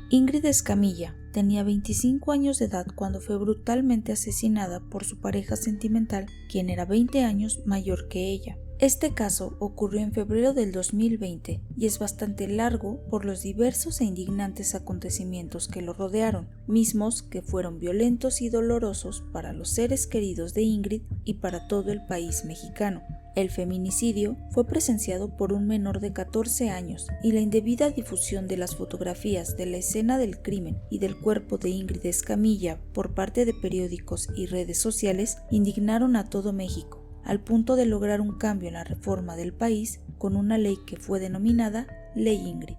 Ingrid Escamilla tenía 25 años de edad cuando fue brutalmente asesinada por su pareja sentimental, quien era 20 años mayor que ella. Este caso ocurrió en febrero del 2020 y es bastante largo por los diversos e indignantes acontecimientos que lo rodearon, mismos que fueron violentos y dolorosos para los seres queridos de Ingrid y para todo el país mexicano. El feminicidio fue presenciado por un menor de 14 años y la indebida difusión de las fotografías de la escena del crimen y del cuerpo de Ingrid Escamilla por parte de periódicos y redes sociales indignaron a todo México, al punto de lograr un cambio en la reforma del país con una ley que fue denominada Ley Ingrid.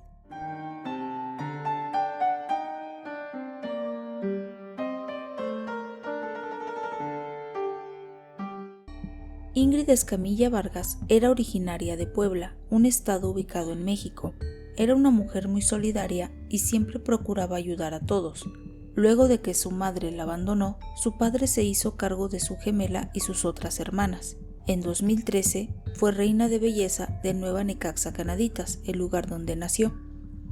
Ingrid Escamilla Vargas era originaria de Puebla, un estado ubicado en México. Era una mujer muy solidaria y siempre procuraba ayudar a todos. Luego de que su madre la abandonó, su padre se hizo cargo de su gemela y sus otras hermanas. En 2013 fue reina de belleza de Nueva Necaxa, Canaditas, el lugar donde nació.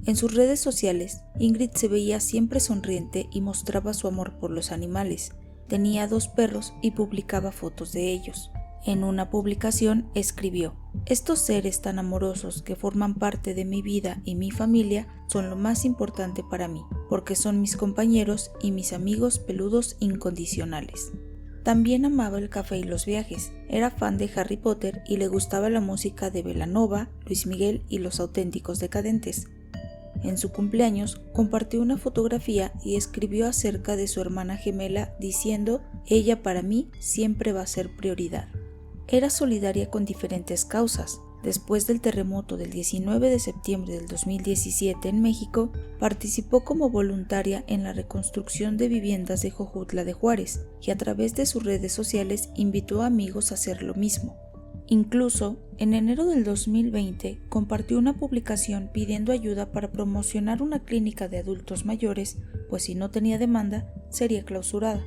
En sus redes sociales, Ingrid se veía siempre sonriente y mostraba su amor por los animales. Tenía 2 perros y publicaba fotos de ellos. En una publicación escribió: "Estos seres tan amorosos que forman parte de mi vida y mi familia son lo más importante para mí, porque son mis compañeros y mis amigos peludos incondicionales". También amaba el café y los viajes, era fan de Harry Potter y le gustaba la música de Belanova, Luis Miguel y Los Auténticos Decadentes. En su cumpleaños compartió una fotografía y escribió acerca de su hermana gemela diciendo: "Ella para mí siempre va a ser prioridad". Era solidaria con diferentes causas. Después del terremoto del 19 de septiembre del 2017 en México, participó como voluntaria en la reconstrucción de viviendas de Jojutla de Juárez y a través de sus redes sociales invitó a amigos a hacer lo mismo. Incluso, en enero del 2020, compartió una publicación pidiendo ayuda para promocionar una clínica de adultos mayores, pues si no tenía demanda, sería clausurada.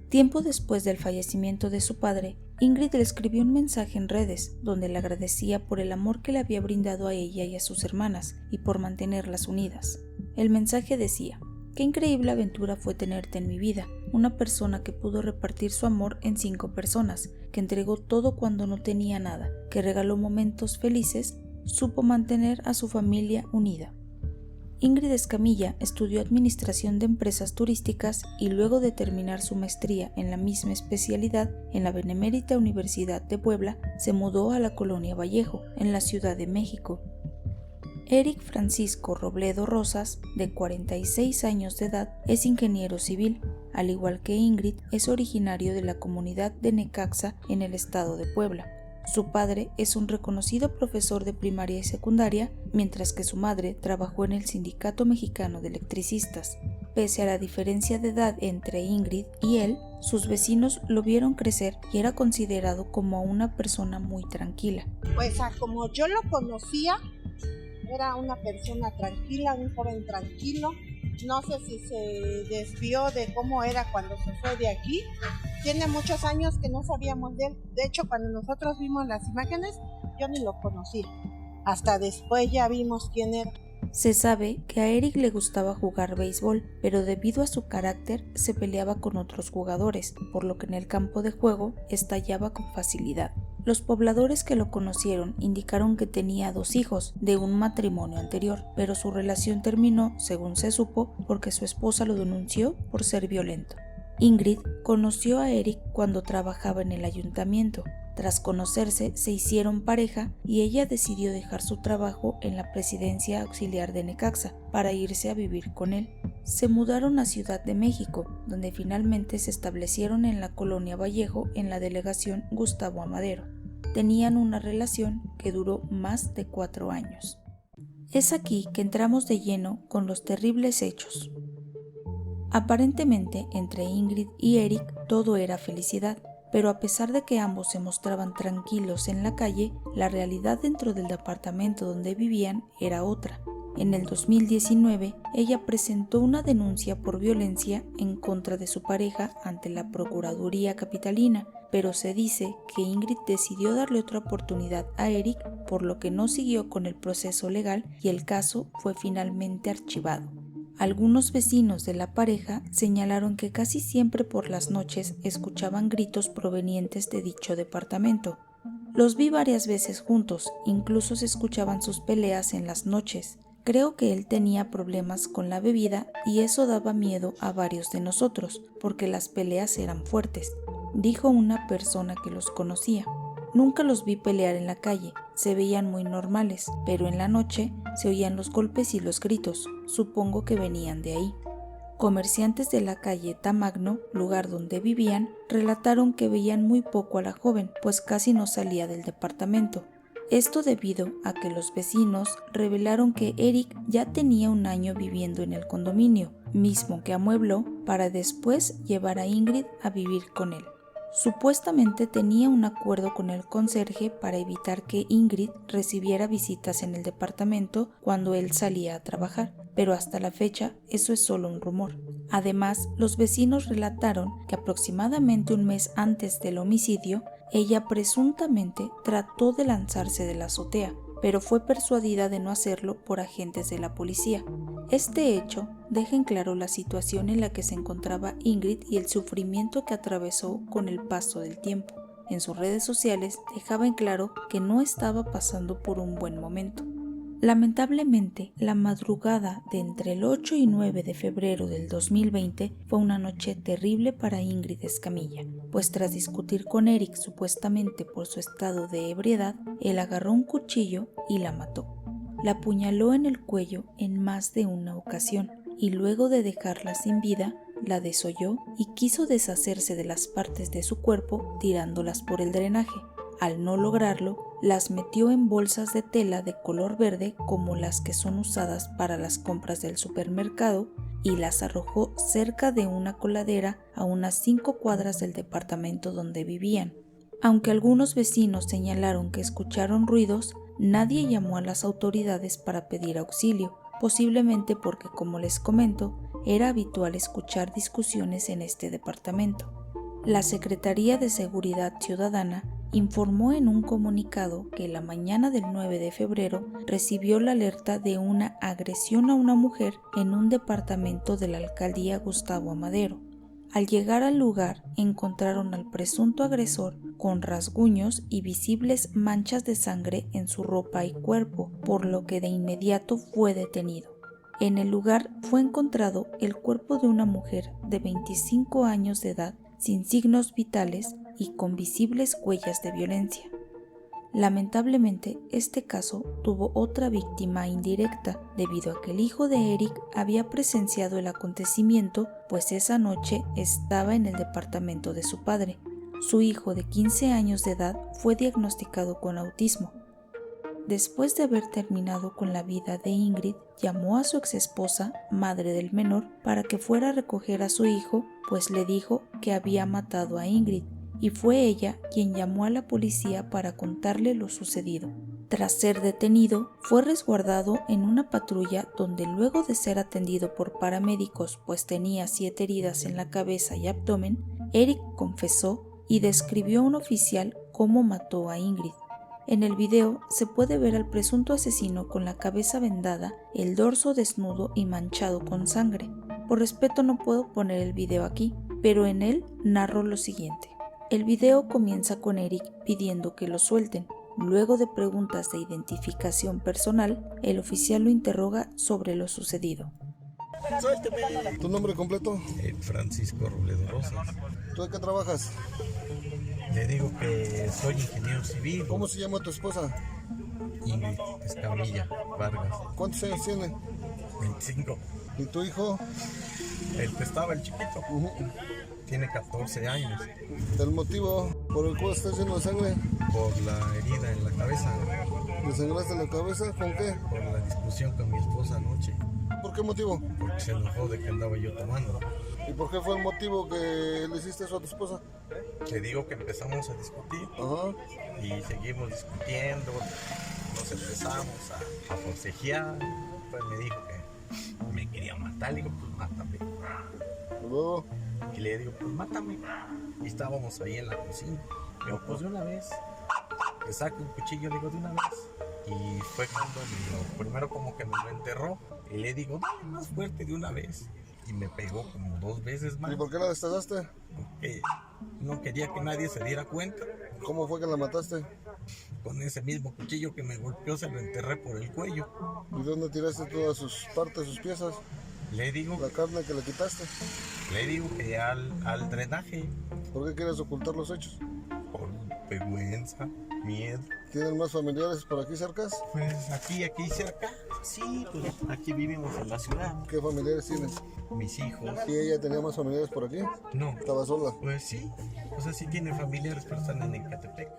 Tiempo después del fallecimiento de su padre, Ingrid le escribió un mensaje en redes donde le agradecía por el amor que le había brindado a ella y a sus hermanas y por mantenerlas unidas. El mensaje decía: "Qué increíble aventura fue tenerte en mi vida, una persona que pudo repartir su amor en 5 personas, que entregó todo cuando no tenía nada, que regaló momentos felices, supo mantener a su familia unida". Ingrid Escamilla estudió Administración de Empresas Turísticas y luego de terminar su maestría en la misma especialidad en la Benemérita Universidad de Puebla, se mudó a la Colonia Vallejo, en la Ciudad de México. Eric Francisco Robledo Rosas, de 46 años de edad, es ingeniero civil. Al igual que Ingrid, es originario de la comunidad de Necaxa en el estado de Puebla. Su padre es un reconocido profesor de primaria y secundaria, mientras que su madre trabajó en el Sindicato Mexicano de Electricistas. Pese a la diferencia de edad entre Ingrid y él, sus vecinos lo vieron crecer y era considerado como una persona muy tranquila. Pues como yo lo conocía, era una persona tranquila, un joven tranquilo. No sé si se desvió de cómo era cuando se fue de aquí. Tiene muchos años que no sabíamos de él. De hecho, cuando nosotros vimos las imágenes, yo ni lo conocía. Hasta después ya vimos quién era. Se sabe que a Eric le gustaba jugar béisbol, pero debido a su carácter se peleaba con otros jugadores, por lo que en el campo de juego estallaba con facilidad. Los pobladores que lo conocieron indicaron que tenía 2 hijos de un matrimonio anterior, pero su relación terminó, según se supo, porque su esposa lo denunció por ser violento. Ingrid conoció a Eric cuando trabajaba en el ayuntamiento. Tras conocerse, se hicieron pareja y ella decidió dejar su trabajo en la presidencia auxiliar de Necaxa para irse a vivir con él. Se mudaron a Ciudad de México, donde finalmente se establecieron en la Colonia Vallejo en la delegación Gustavo Amadero. Tenían una relación que duró más de 4 años. Es aquí que entramos de lleno con los terribles hechos. Aparentemente, entre Ingrid y Eric todo era felicidad, pero a pesar de que ambos se mostraban tranquilos en la calle, la realidad dentro del departamento donde vivían era otra. En el 2019, ella presentó una denuncia por violencia en contra de su pareja ante la Procuraduría Capitalina, pero se dice que Ingrid decidió darle otra oportunidad a Eric, por lo que no siguió con el proceso legal y el caso fue finalmente archivado. Algunos vecinos de la pareja señalaron que casi siempre por las noches escuchaban gritos provenientes de dicho departamento. Los vi varias veces juntos, incluso se escuchaban sus peleas en las noches. Creo que él tenía problemas con la bebida y eso daba miedo a varios de nosotros, porque las peleas eran fuertes, dijo una persona que los conocía. Nunca los vi pelear en la calle, se veían muy normales, pero en la noche se oían los golpes y los gritos, supongo que venían de ahí. Comerciantes de la calle Tamagno, lugar donde vivían, relataron que veían muy poco a la joven, pues casi no salía del departamento. Esto debido a que los vecinos revelaron que Eric ya tenía un año viviendo en el condominio, mismo que amuebló para después llevar a Ingrid a vivir con él. Supuestamente tenía un acuerdo con el conserje para evitar que Ingrid recibiera visitas en el departamento cuando él salía a trabajar, pero hasta la fecha eso es solo un rumor. Además, los vecinos relataron que aproximadamente un mes antes del homicidio, ella presuntamente trató de lanzarse de la azotea, pero fue persuadida de no hacerlo por agentes de la policía. Este hecho deja en claro la situación en la que se encontraba Ingrid y el sufrimiento que atravesó con el paso del tiempo. En sus redes sociales dejaba en claro que no estaba pasando por un buen momento. Lamentablemente, la madrugada de entre el 8 y 9 de febrero del 2020 fue una noche terrible para Ingrid Escamilla, pues tras discutir con Eric supuestamente por su estado de ebriedad, él agarró un cuchillo y la mató. La apuñaló en el cuello en más de una ocasión y luego de dejarla sin vida, la desolló y quiso deshacerse de las partes de su cuerpo tirándolas por el drenaje. Al no lograrlo, las metió en bolsas de tela de color verde como las que son usadas para las compras del supermercado y las arrojó cerca de una coladera a unas 5 cuadras del departamento donde vivían. Aunque algunos vecinos señalaron que escucharon ruidos, nadie llamó a las autoridades para pedir auxilio, posiblemente porque, como les comento, era habitual escuchar discusiones en este departamento. La Secretaría de Seguridad Ciudadana informó en un comunicado que la mañana del 9 de febrero recibió la alerta de una agresión a una mujer en un departamento de la alcaldía Gustavo Amadero. Al llegar al lugar, encontraron al presunto agresor con rasguños y visibles manchas de sangre en su ropa y cuerpo, por lo que de inmediato fue detenido. En el lugar fue encontrado el cuerpo de una mujer de 25 años de edad, sin signos vitales y con visibles huellas de violencia. Lamentablemente, este caso tuvo otra víctima indirecta, debido a que el hijo de Eric había presenciado el acontecimiento, pues esa noche estaba en el departamento de su padre. Su hijo de 15 años de edad fue diagnosticado con autismo. Después de haber terminado con la vida de Ingrid, llamó a su exesposa, madre del menor, para que fuera a recoger a su hijo, pues le dijo que había matado a Ingrid, y fue ella quien llamó a la policía para contarle lo sucedido. Tras ser detenido, fue resguardado en una patrulla donde luego de ser atendido por paramédicos, pues tenía 7 heridas en la cabeza y abdomen, Eric confesó y describió a un oficial cómo mató a Ingrid. En el video se puede ver al presunto asesino con la cabeza vendada, el dorso desnudo y manchado con sangre. Por respeto no puedo poner el video aquí, pero en él narro lo siguiente. El video comienza con Eric pidiendo que lo suelten. Luego de preguntas de identificación personal, el oficial lo interroga sobre lo sucedido. Suélteme. ¿Tu nombre completo? Francisco Robledo Rosas. ¿Tú de qué trabajas? Le digo que soy ingeniero civil. ¿Cómo se llama tu esposa? Ingrid Escamilla Vargas. ¿Cuántos años tiene? 25. ¿Y tu hijo? El que estaba, el chiquito. Tiene 14 años. ¿El motivo por el cual estás lleno de sangre? Por la herida en la cabeza. ¿Le sangraste la cabeza? ¿Con qué? Por la discusión con mi esposa anoche. ¿Por qué motivo? Porque se enojó de que andaba yo tomando. ¿Y por qué fue el motivo que le hiciste eso a tu esposa? Le digo que empezamos a discutir. Y seguimos discutiendo. Nos empezamos a forcejear. Pues me dijo que me quería matar. Le digo, pues mátame. Luego. Y le digo, pues mátame. Y estábamos ahí en la cocina. Le digo, pues de una vez. Le saco un cuchillo, le digo, de una vez. Y fue cuando primero como que me lo enterró. Y le digo, dale más fuerte de una vez. Y me pegó como 2 veces más. ¿Y por qué la destazaste? Porque no quería que nadie se diera cuenta. ¿Cómo fue que la mataste? Con ese mismo cuchillo que me golpeó se lo enterré por el cuello. ¿Y dónde tiraste todas sus partes, sus piezas? Le digo La carne que le quitaste. que al drenaje. ¿Por qué quieres ocultar los hechos? Por vergüenza, miedo. ¿Tienen más familiares por aquí cerca? Pues aquí cerca. Sí, pues aquí vivimos en la ciudad. ¿Qué familiares tienes? Mis hijos. ¿Y ella tenía más familiares por aquí? No. ¿Estaba sola? Pues sí. O sea, sí tiene familiares, pero están en Ecatepec.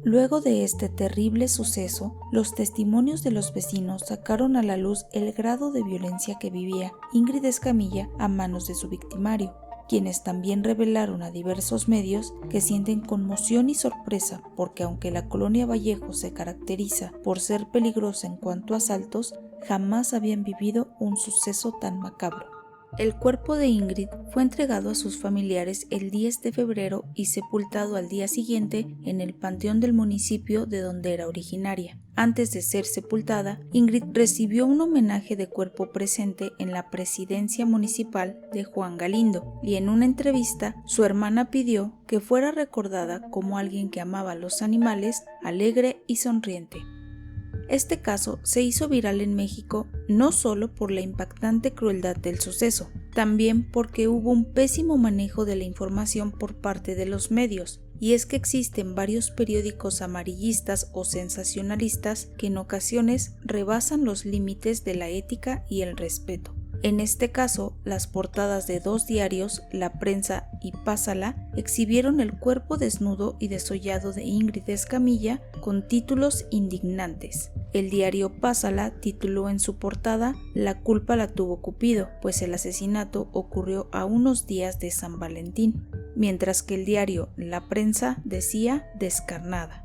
Luego de este terrible suceso, los testimonios de los vecinos sacaron a la luz el grado de violencia que vivía Ingrid Escamilla a manos de su victimario, quienes también revelaron a diversos medios que sienten conmoción y sorpresa porque aunque la colonia Vallejo se caracteriza por ser peligrosa en cuanto a asaltos, jamás habían vivido un suceso tan macabro. El cuerpo de Ingrid fue entregado a sus familiares el 10 de febrero y sepultado al día siguiente en el panteón del municipio de donde era originaria. Antes de ser sepultada, Ingrid recibió un homenaje de cuerpo presente en la presidencia municipal de Juan Galindo, y en una entrevista su hermana pidió que fuera recordada como alguien que amaba a los animales, alegre y sonriente. Este caso se hizo viral en México no solo por la impactante crueldad del suceso, también porque hubo un pésimo manejo de la información por parte de los medios, y es que existen varios periódicos amarillistas o sensacionalistas que en ocasiones rebasan los límites de la ética y el respeto. En este caso, las portadas de 2 diarios, La Prensa y Pásala, exhibieron el cuerpo desnudo y desollado de Ingrid Escamilla con títulos indignantes. El diario Pásala tituló en su portada "La culpa la tuvo Cupido, pues el asesinato ocurrió a unos días de San Valentín", mientras que el diario La Prensa decía "descarnada".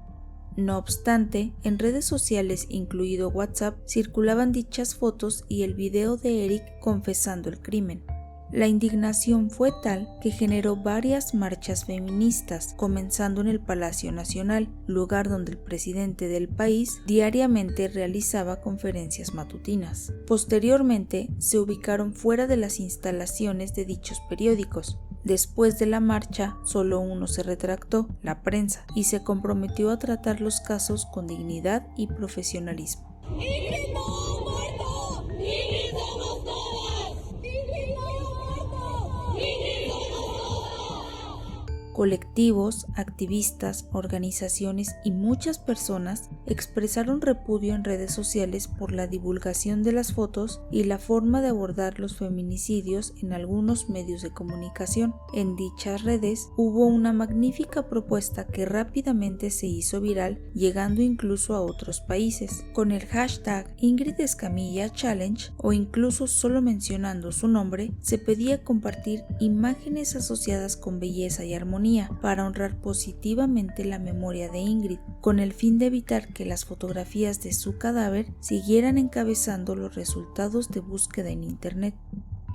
No obstante, en redes sociales, incluido WhatsApp, circulaban dichas fotos y el video de Eric confesando el crimen. La indignación fue tal que generó varias marchas feministas, comenzando en el Palacio Nacional, lugar donde el presidente del país diariamente realizaba conferencias matutinas. Posteriormente, se ubicaron fuera de las instalaciones de dichos periódicos. Después de la marcha, solo uno se retractó, La Prensa, y se comprometió a tratar los casos con dignidad y profesionalismo. ¡Ingrid no ha muerto! ¡Ingrid somos todas! ¡Ingrid no ha muerto! ¡Ingrid somos todas! Colectivos, activistas, organizaciones y muchas personas expresaron repudio en redes sociales por la divulgación de las fotos y la forma de abordar los feminicidios en algunos medios de comunicación. En dichas redes hubo una magnífica propuesta que rápidamente se hizo viral, llegando incluso a otros países, con el hashtag Ingrid Escamilla Challenge, o incluso solo mencionando su nombre, se pedía compartir imágenes asociadas con belleza y armonía para honrar positivamente la memoria de Ingrid, con el fin de evitar que las fotografías de su cadáver siguieran encabezando los resultados de búsqueda en Internet.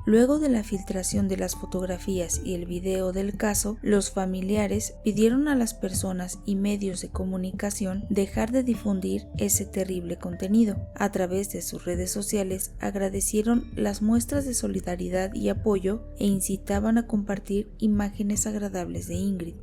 Luego de la filtración de las fotografías y el video del caso, los familiares pidieron a las personas y medios de comunicación dejar de difundir ese terrible contenido. A través de sus redes sociales agradecieron las muestras de solidaridad y apoyo e incitaban a compartir imágenes agradables de Ingrid.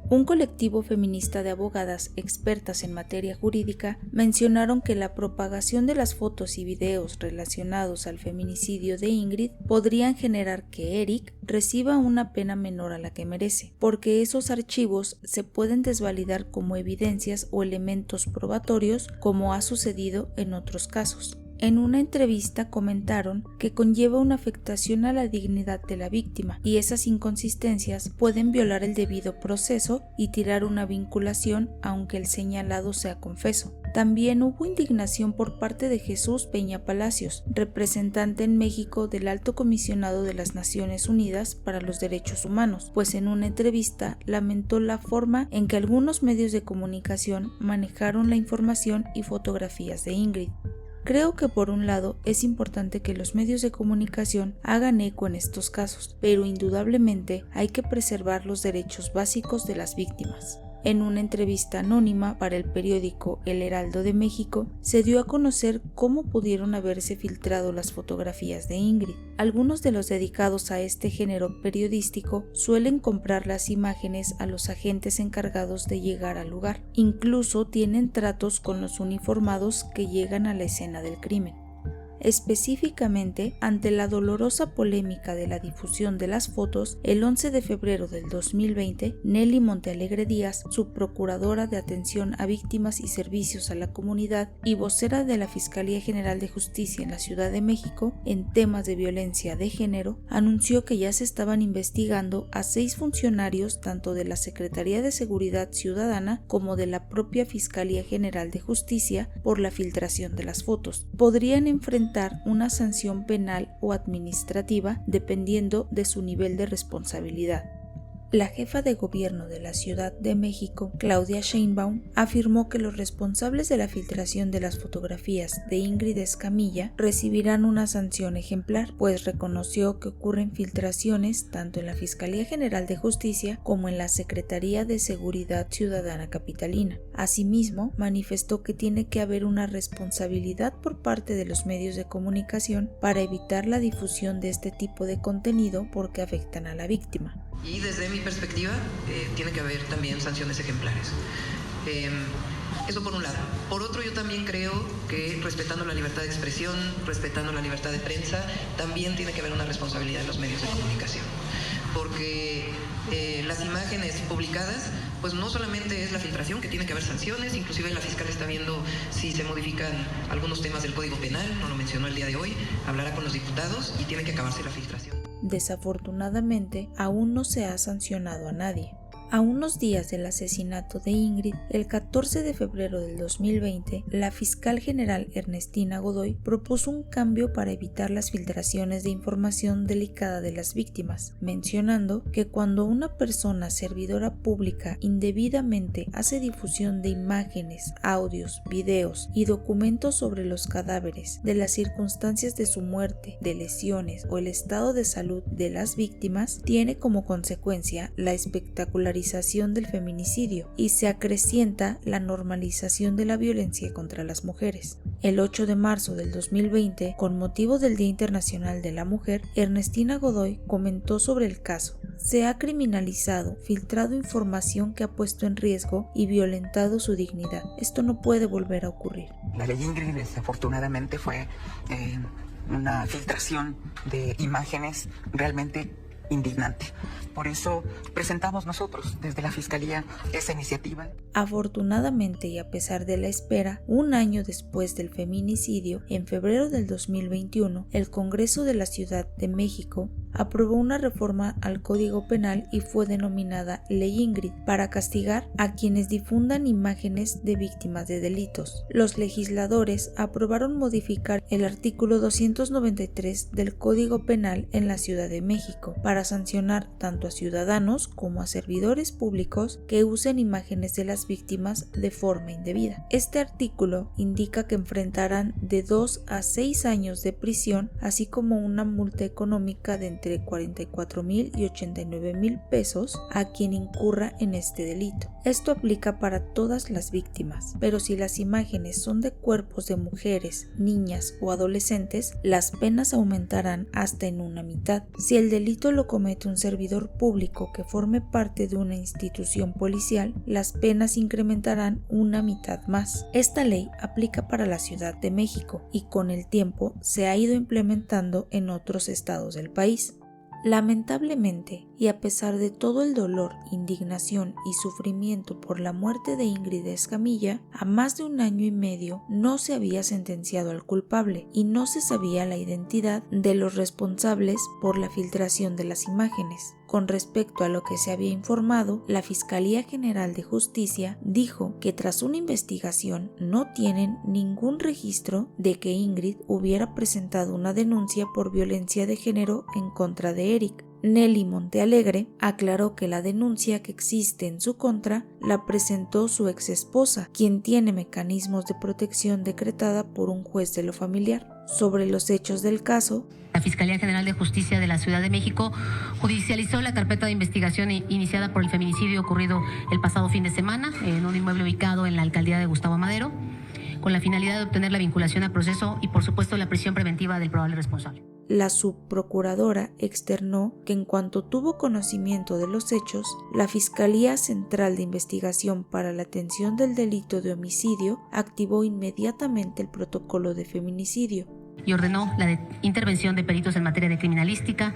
Un colectivo feminista de abogadas expertas en materia jurídica mencionaron que la propagación de las fotos y videos relacionados al feminicidio de Ingrid podrían generar que Eric reciba una pena menor a la que merece, porque esos archivos se pueden desvalidar como evidencias o elementos probatorios, como ha sucedido en otros casos. En una entrevista comentaron que conlleva una afectación a la dignidad de la víctima y esas inconsistencias pueden violar el debido proceso y tirar una vinculación aunque el señalado sea confeso. También hubo indignación por parte de Jesús Peña Palacios, representante en México del Alto Comisionado de las Naciones Unidas para los Derechos Humanos, pues en una entrevista lamentó la forma en que algunos medios de comunicación manejaron la información y fotografías de Ingrid. Creo que por un lado es importante que los medios de comunicación hagan eco en estos casos, pero indudablemente hay que preservar los derechos básicos de las víctimas. En una entrevista anónima para el periódico El Heraldo de México, se dio a conocer cómo pudieron haberse filtrado las fotografías de Ingrid. Algunos de los dedicados a este género periodístico suelen comprar las imágenes a los agentes encargados de llegar al lugar. Incluso tienen tratos con los uniformados que llegan a la escena del crimen. Específicamente, ante la dolorosa polémica de la difusión de las fotos, el 11 de febrero del 2020, Nelly Montealegre Díaz, subprocuradora de Atención a Víctimas y Servicios a la Comunidad y vocera de la Fiscalía General de Justicia en la Ciudad de México en temas de violencia de género, anunció que ya se estaban investigando a 6 funcionarios tanto de la Secretaría de Seguridad Ciudadana como de la propia Fiscalía General de Justicia por la filtración de las fotos. Podrían enfrentar una sanción penal o administrativa dependiendo de su nivel de responsabilidad. La jefa de gobierno de la Ciudad de México, Claudia Sheinbaum, afirmó que los responsables de la filtración de las fotografías de Ingrid Escamilla recibirán una sanción ejemplar, pues reconoció que ocurren filtraciones tanto en la Fiscalía General de Justicia como en la Secretaría de Seguridad Ciudadana Capitalina. Asimismo, manifestó que tiene que haber una responsabilidad por parte de los medios de comunicación para evitar la difusión de este tipo de contenido porque afectan a la víctima. Y desde mi perspectiva, tiene que haber también sanciones ejemplares. Eso por un lado. Por otro, yo también creo que respetando la libertad de expresión, respetando la libertad de prensa, también tiene que haber una responsabilidad de los medios de comunicación. Porque las imágenes publicadas, pues no solamente es la filtración, que tiene que haber sanciones, inclusive la fiscal está viendo si se modifican algunos temas del Código Penal, no lo mencionó el día de hoy, hablará con los diputados y tiene que acabarse la filtración. Desafortunadamente, aún no se ha sancionado a nadie. A unos días del asesinato de Ingrid, el 14 de febrero del 2020, la fiscal general Ernestina Godoy propuso un cambio para evitar las filtraciones de información delicada de las víctimas, mencionando que cuando una persona servidora pública indebidamente hace difusión de imágenes, audios, videos y documentos sobre los cadáveres, de las circunstancias de su muerte, de lesiones o el estado de salud de las víctimas, tiene como consecuencia la espectacularización del feminicidio y se acrecienta la normalización de la violencia contra las mujeres. El 8 de marzo del 2020, con motivo del Día Internacional de la Mujer, Ernestina Godoy comentó sobre el caso. Se ha criminalizado, filtrado información que ha puesto en riesgo y violentado su dignidad. Esto no puede volver a ocurrir. La ley Ingrid desafortunadamente fue una filtración de imágenes realmente indignante. Por eso presentamos nosotros desde la Fiscalía esa iniciativa. Afortunadamente y a pesar de la espera, un año después del feminicidio, en febrero del 2021, el Congreso de la Ciudad de México aprobó una reforma al Código Penal y fue denominada Ley Ingrid para castigar a quienes difundan imágenes de víctimas de delitos. Los legisladores aprobaron modificar el artículo 293 del Código Penal en la Ciudad de México para sancionar tanto a ciudadanos como a servidores públicos que usen imágenes de las víctimas de forma indebida. Este artículo indica que enfrentarán de 2 a 6 años de prisión, así como una multa económica de entre 44,000 y 89,000 pesos a quien incurra en este delito. Esto aplica para todas las víctimas, pero si las imágenes son de cuerpos de mujeres, niñas o adolescentes, las penas aumentarán hasta en una mitad. Si el delito lo comete un servidor público que forme parte de una institución policial, las penas incrementarán una mitad más. Esta ley aplica para la Ciudad de México y con el tiempo se ha ido implementando en otros estados del país. Lamentablemente, y a pesar de todo el dolor, indignación y sufrimiento por la muerte de Ingrid Escamilla, a más de 1 año y medio no se había sentenciado al culpable y no se sabía la identidad de los responsables por la filtración de las imágenes. Con respecto a lo que se había informado, la Fiscalía General de Justicia dijo que tras una investigación no tienen ningún registro de que Ingrid hubiera presentado una denuncia por violencia de género en contra de Eric, Nelly Montealegre aclaró que la denuncia que existe en su contra la presentó su ex esposa, quien tiene mecanismos de protección decretada por un juez de lo familiar. Sobre los hechos del caso, la Fiscalía General de Justicia de la Ciudad de México judicializó la carpeta de investigación iniciada por el feminicidio ocurrido el pasado fin de semana en un inmueble ubicado en la alcaldía de Gustavo Madero, con la finalidad de obtener la vinculación a proceso y, por supuesto, la prisión preventiva del probable responsable. La subprocuradora externó que en cuanto tuvo conocimiento de los hechos, la Fiscalía Central de Investigación para la Atención del Delito de Homicidio activó inmediatamente el protocolo de feminicidio y ordenó la intervención de peritos en materia de criminalística,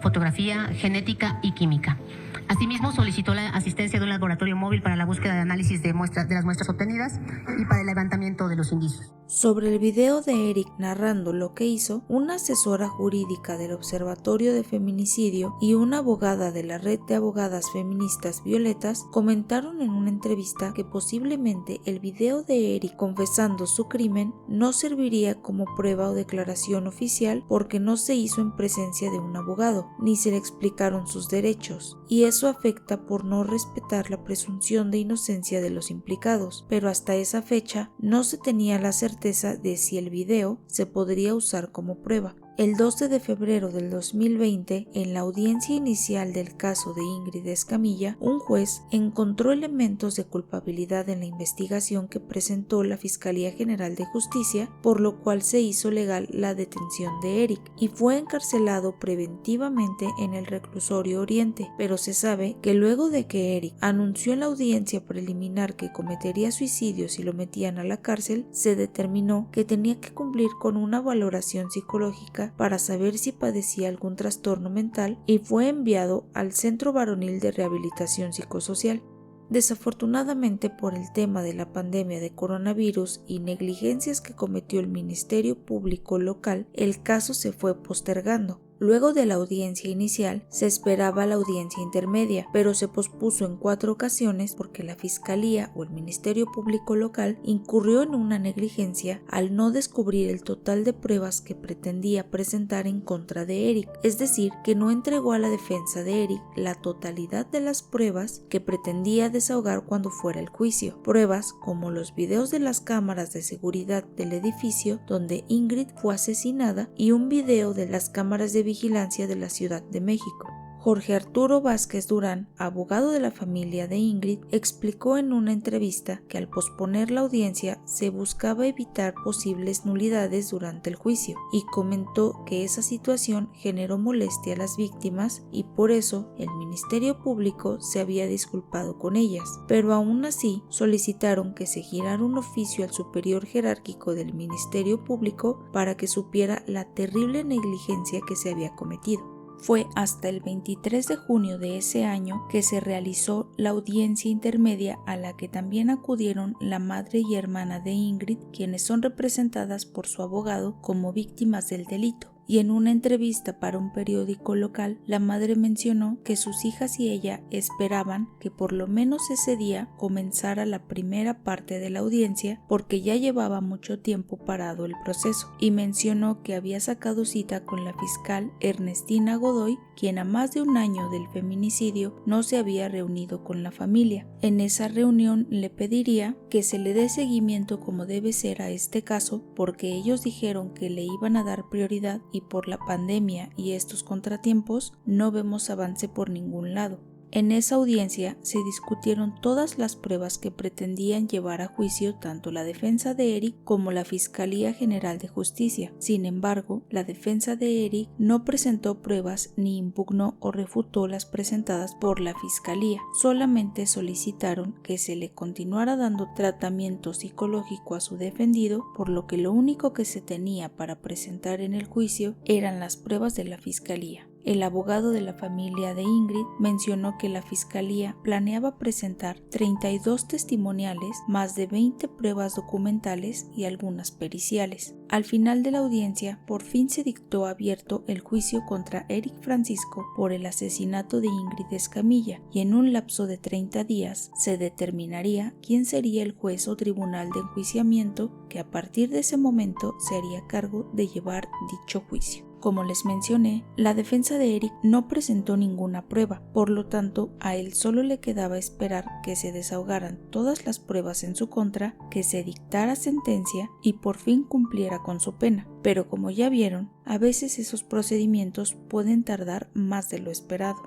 fotografía, genética y química. Asimismo, solicitó la asistencia de un laboratorio móvil para la búsqueda de análisis de las muestras obtenidas y para el levantamiento de los indicios. Sobre el video de Eric narrando lo que hizo, una asesora jurídica del Observatorio de Feminicidio y una abogada de la Red de Abogadas Feministas Violetas comentaron en una entrevista que posiblemente el video de Eric confesando su crimen no serviría como prueba o declaración oficial porque no se hizo en presencia de un abogado, ni se le explicaron sus derechos, y eso afecta por no respetar la presunción de inocencia de los implicados, pero hasta esa fecha no se tenía la certeza de si el video se podría usar como prueba. El 12 de febrero del 2020, en la audiencia inicial del caso de Ingrid Escamilla, un juez encontró elementos de culpabilidad en la investigación que presentó la Fiscalía General de Justicia, por lo cual se hizo legal la detención de Eric y fue encarcelado preventivamente en el reclusorio Oriente, pero se sabe que luego de que Eric anunció en la audiencia preliminar que cometería suicidio si lo metían a la cárcel, se determinó que tenía que cumplir con una valoración psicológica para saber si padecía algún trastorno mental y fue enviado al Centro Varonil de Rehabilitación Psicosocial. Desafortunadamente, por el tema de la pandemia de coronavirus y negligencias que cometió el Ministerio Público local, el caso se fue postergando. Luego de la audiencia inicial, se esperaba la audiencia intermedia, pero se pospuso en 4 ocasiones porque la Fiscalía o el Ministerio Público local incurrió en una negligencia al no descubrir el total de pruebas que pretendía presentar en contra de Eric, es decir, que no entregó a la defensa de Eric la totalidad de las pruebas que pretendía desahogar cuando fuera el juicio, pruebas como los videos de las cámaras de seguridad del edificio donde Ingrid fue asesinada y un video de las cámaras de vigilancia de la Ciudad de México. Jorge Arturo Vázquez Durán, abogado de la familia de Ingrid, explicó en una entrevista que al posponer la audiencia se buscaba evitar posibles nulidades durante el juicio y comentó que esa situación generó molestia a las víctimas y por eso el Ministerio Público se había disculpado con ellas, pero aún así solicitaron que se girara un oficio al superior jerárquico del Ministerio Público para que supiera la terrible negligencia que se había cometido. Fue hasta el 23 de junio de ese año que se realizó la audiencia intermedia a la que también acudieron la madre y hermana de Ingrid, quienes son representadas por su abogado como víctimas del delito. Y en una entrevista para un periódico local, la madre mencionó que sus hijas y ella esperaban que por lo menos ese día comenzara la primera parte de la audiencia porque ya llevaba mucho tiempo parado el proceso, y mencionó que había sacado cita con la fiscal Ernestina Godoy, quien a más de un año del feminicidio no se había reunido con la familia. En esa reunión le pediría que se le dé seguimiento como debe ser a este caso porque ellos dijeron que le iban a dar prioridad y por la pandemia y estos contratiempos no vemos avance por ningún lado. En esa audiencia se discutieron todas las pruebas que pretendían llevar a juicio tanto la defensa de Eric como la Fiscalía General de Justicia. Sin embargo, la defensa de Eric no presentó pruebas ni impugnó o refutó las presentadas por la Fiscalía. Solamente solicitaron que se le continuara dando tratamiento psicológico a su defendido, por lo que lo único que se tenía para presentar en el juicio eran las pruebas de la Fiscalía. El abogado de la familia de Ingrid mencionó que la Fiscalía planeaba presentar 32 testimoniales, más de 20 pruebas documentales y algunas periciales. Al final de la audiencia, por fin se dictó abierto el juicio contra Eric Francisco por el asesinato de Ingrid Escamilla y en un lapso de 30 días se determinaría quién sería el juez o tribunal de enjuiciamiento que a partir de ese momento se haría cargo de llevar dicho juicio. Como les mencioné, la defensa de Eric no presentó ninguna prueba, por lo tanto, a él solo le quedaba esperar que se desahogaran todas las pruebas en su contra, que se dictara sentencia y por fin cumpliera con su pena. Pero como ya vieron, a veces esos procedimientos pueden tardar más de lo esperado.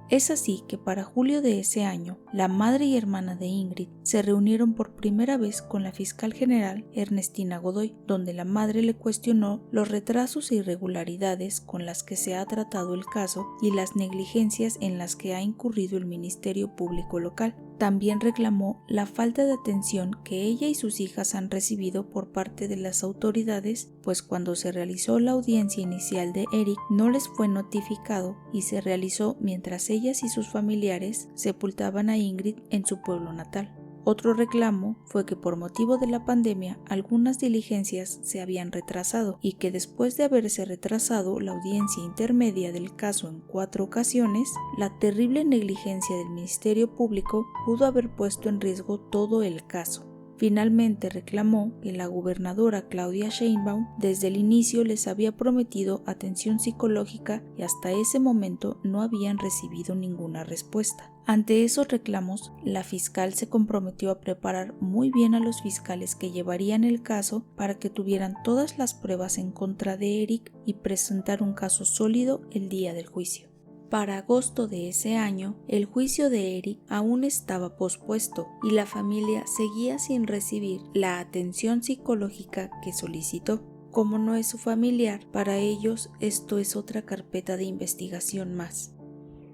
Es así que para julio de ese año, la madre y hermana de Ingrid se reunieron por primera vez con la fiscal general Ernestina Godoy, donde la madre le cuestionó los retrasos e irregularidades con las que se ha tratado el caso y las negligencias en las que ha incurrido el Ministerio Público local. También reclamó la falta de atención que ella y sus hijas han recibido por parte de las autoridades, pues cuando se realizó la audiencia inicial de Eric no les fue notificado y se realizó mientras ellas y sus familiares sepultaban a Ingrid en su pueblo natal. Otro reclamo fue que por motivo de la pandemia algunas diligencias se habían retrasado y que después de haberse retrasado la audiencia intermedia del caso en 4 ocasiones, la terrible negligencia del Ministerio Público pudo haber puesto en riesgo todo el caso. Finalmente reclamó que la gobernadora Claudia Sheinbaum desde el inicio les había prometido atención psicológica y hasta ese momento no habían recibido ninguna respuesta. Ante esos reclamos, la fiscal se comprometió a preparar muy bien a los fiscales que llevarían el caso para que tuvieran todas las pruebas en contra de Eric y presentar un caso sólido el día del juicio. Para agosto de ese año, el juicio de Eric aún estaba pospuesto y la familia seguía sin recibir la atención psicológica que solicitó. Como no es su familiar, para ellos esto es otra carpeta de investigación más.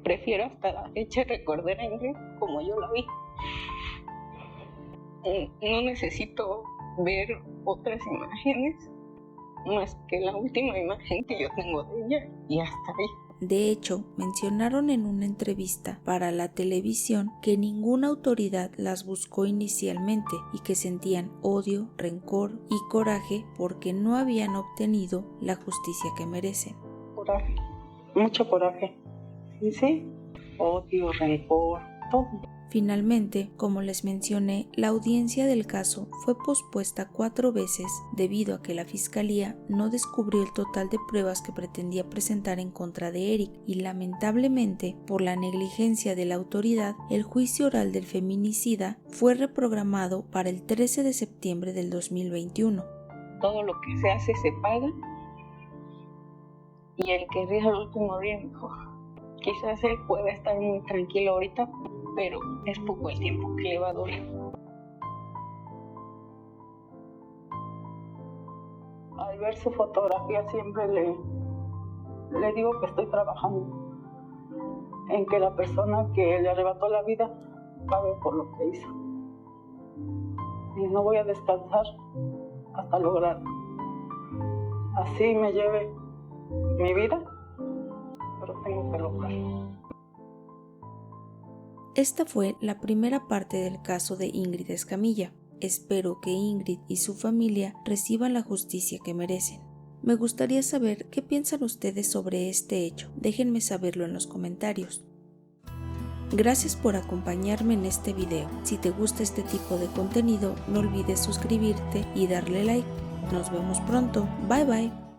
Prefiero hasta la fecha recordar a Ingrid como yo la vi. No necesito ver otras imágenes más que la última imagen que yo tengo de ella y hasta ahí. De hecho, mencionaron en una entrevista para la televisión que ninguna autoridad las buscó inicialmente y que sentían odio, rencor y coraje porque no habían obtenido la justicia que merecen. Coraje, mucho coraje. Sí, odio, rencor, todo. Finalmente, como les mencioné, la audiencia del caso fue pospuesta 4 veces debido a que la fiscalía no descubrió el total de pruebas que pretendía presentar en contra de Eric y lamentablemente, por la negligencia de la autoridad, el juicio oral del feminicida fue reprogramado para el 13 de septiembre del 2021. Todo lo que se hace se paga y el que ríe al último ríe mejor. Quizás él pueda estar muy tranquilo ahorita, pero es poco el tiempo que le va a doler. Al ver su fotografía siempre le digo que estoy trabajando en que la persona que le arrebató la vida pague por lo que hizo. Y no voy a descansar hasta lograrlo. Así me lleve mi vida, pero tengo que lograrlo. Esta fue la primera parte del caso de Ingrid Escamilla. Espero que Ingrid y su familia reciban la justicia que merecen. Me gustaría saber qué piensan ustedes sobre este hecho. Déjenme saberlo en los comentarios. Gracias por acompañarme en este video. Si te gusta este tipo de contenido, no olvides suscribirte y darle like. Nos vemos pronto. Bye bye.